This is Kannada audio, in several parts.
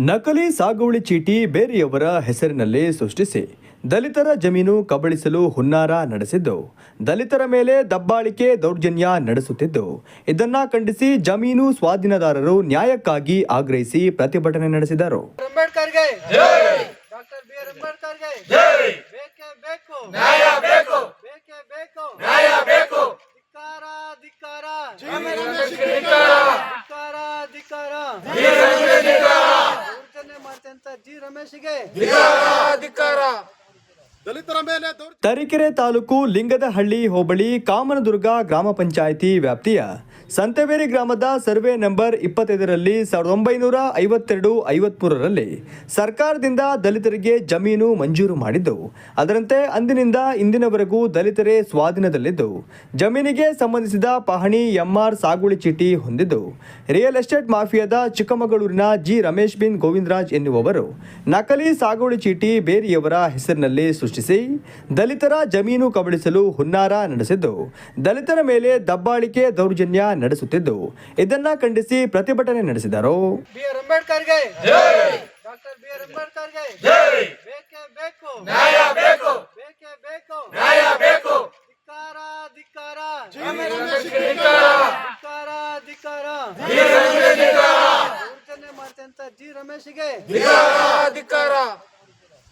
ನಕಲಿ ಸಾಗುವಳಿ ಚೀಟಿ ಬೇರೆಯವರ ಹೆಸರಿನಲ್ಲಿ ಸೃಷ್ಟಿಸಿ ದಲಿತರ ಜಮೀನು ಕಬಳಿಸಲು ಹುನ್ನಾರ ನಡೆಸಿದ್ದು, ದಲಿತರ ಮೇಲೆ ದಬ್ಬಾಳಿಕೆ ದೌರ್ಜನ್ಯ ನಡೆಸುತ್ತಿದ್ದು, ಇದನ್ನ ಖಂಡಿಸಿ ಜಮೀನು ಸ್ವಾಧೀನದಾರರು ನ್ಯಾಯಕ್ಕಾಗಿ ಆಗ್ರಹಿಸಿ ಪ್ರತಿಭಟನೆ ನಡೆಸಿದರು. ತರೀಕೆರೆ ತಾಲೂಕು ಲಿಂಗದಹಳ್ಳಿ ಹೋಬಳಿ ಕಾಮನದುರ್ಗ ಗ್ರಾಮ ಪಂಚಾಯಿತಿ ವ್ಯಾಪ್ತಿಯ ಸಂತೆವೇರಿ ಗ್ರಾಮದ ಸರ್ವೆ ನಂಬರ್ 25ರಲ್ಲಿ 1952-53ರಲ್ಲಿ ಸರ್ಕಾರದಿಂದ ದಲಿತರಿಗೆ ಜಮೀನು ಮಂಜೂರು ಮಾಡಿದ್ದು, ಅದರಂತೆ ಅಂದಿನಿಂದ ಇಂದಿನವರೆಗೂ ದಲಿತರೇ ಸ್ವಾಧೀನದಲ್ಲಿದ್ದು, ಜಮೀನಿಗೆ ಸಂಬಂಧಿಸಿದ ಪಹಣಿ ಎಂಆರ್ ಸಾಗುವಳಿ ಚೀಟಿ ಹೊಂದಿದ್ದು, ರಿಯಲ್ ಎಸ್ಟೇಟ್ ಮಾಫಿಯಾದ ಚಿಕ್ಕಮಗಳೂರಿನ ಜಿ ರಮೇಶ್ ಬಿನ್ ಗೋವಿಂದರಾಜ್ ಎನ್ನುವವರು ನಕಲಿ ಸಾಗುವಳಿ ಚೀಟಿ ಬೇರೆಯವರ ಹೆಸರಿನಲ್ಲಿ ಸೃಷ್ಟಿಸಿ ದಲಿತರ ಜಮೀನು ಕಬಳಿಸಲು ಹುನ್ನಾರ ನಡೆಸಿದ್ದು, ದಲಿತರ ಮೇಲೆ ದಬ್ಬಾಳಿಕೆ ದೌರ್ಜನ್ಯ ನಡೆಸುತ್ತಿದ್ದು, ಇದನ್ನ ಖಂಡಿಸಿ ಪ್ರತಿಭಟನೆ ನಡೆಸಿದರು.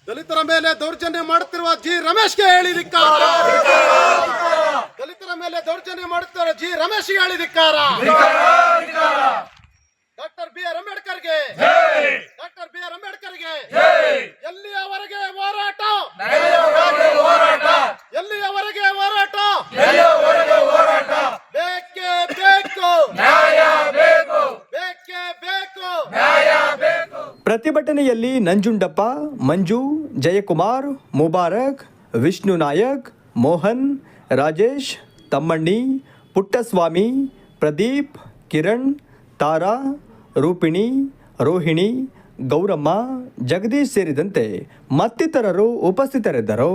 ದಲಿತರ ಮೇಲೆ ದೌರ್ಜನ್ಯ ಮಾಡುತ್ತಿರುವ ಜಿ ರಮೇಶ್ಗೆ ಹೇಳಿ ಧಿಕ್ಕಾರ. ದಲಿತರ ಮೇಲೆ ದೌರ್ಜನ್ಯ ಮಾಡುತ್ತಿರುವ ಜಿ ರಮೇಶ್ಗೆ ಹೇಳಿ ಧಿಕ್ಕಾರ. Doctor B R. ಅಂಬೇಡ್ಕರ್ಗೆ, ಡಾಕ್ಟರ್ ಬಿ.ಆರ್. ಅಂಬೇಡ್ಕರ್ಗೆ ಎಲ್ಲಿಯವರೆಗೆ ಹೋರಾಟ, ಎಲ್ಲಿಯವರೆಗೆ ಹೋರಾಟ, ಬೇಕೇ ಬೇಕು, ಬೇಕೇ ಬೇಕು. ಪ್ರತಿಭಟನೆಯಲ್ಲಿ ನಂಜುಂಡಪ್ಪ, ಮಂಜು, ಜಯಕುಮಾರ್, ಮುಬಾರಕ್, ವಿಷ್ಣು ನಾಯಕ್, ಮೋಹನ್, ರಾಜೇಶ್, ತಮ್ಮಣ್ಣಿ, ಪುಟ್ಟಸ್ವಾಮಿ, ಪ್ರದೀಪ್, ಕಿರಣ್, ತಾರಾ, ರೂಪಿಣಿ, ರೋಹಿಣಿ, ಗೌರಮ್ಮ, ಜಗದೀಶ್ ಸೇರಿದಂತೆ ಮತ್ತಿತರರು ಉಪಸ್ಥಿತರಿದ್ದರು.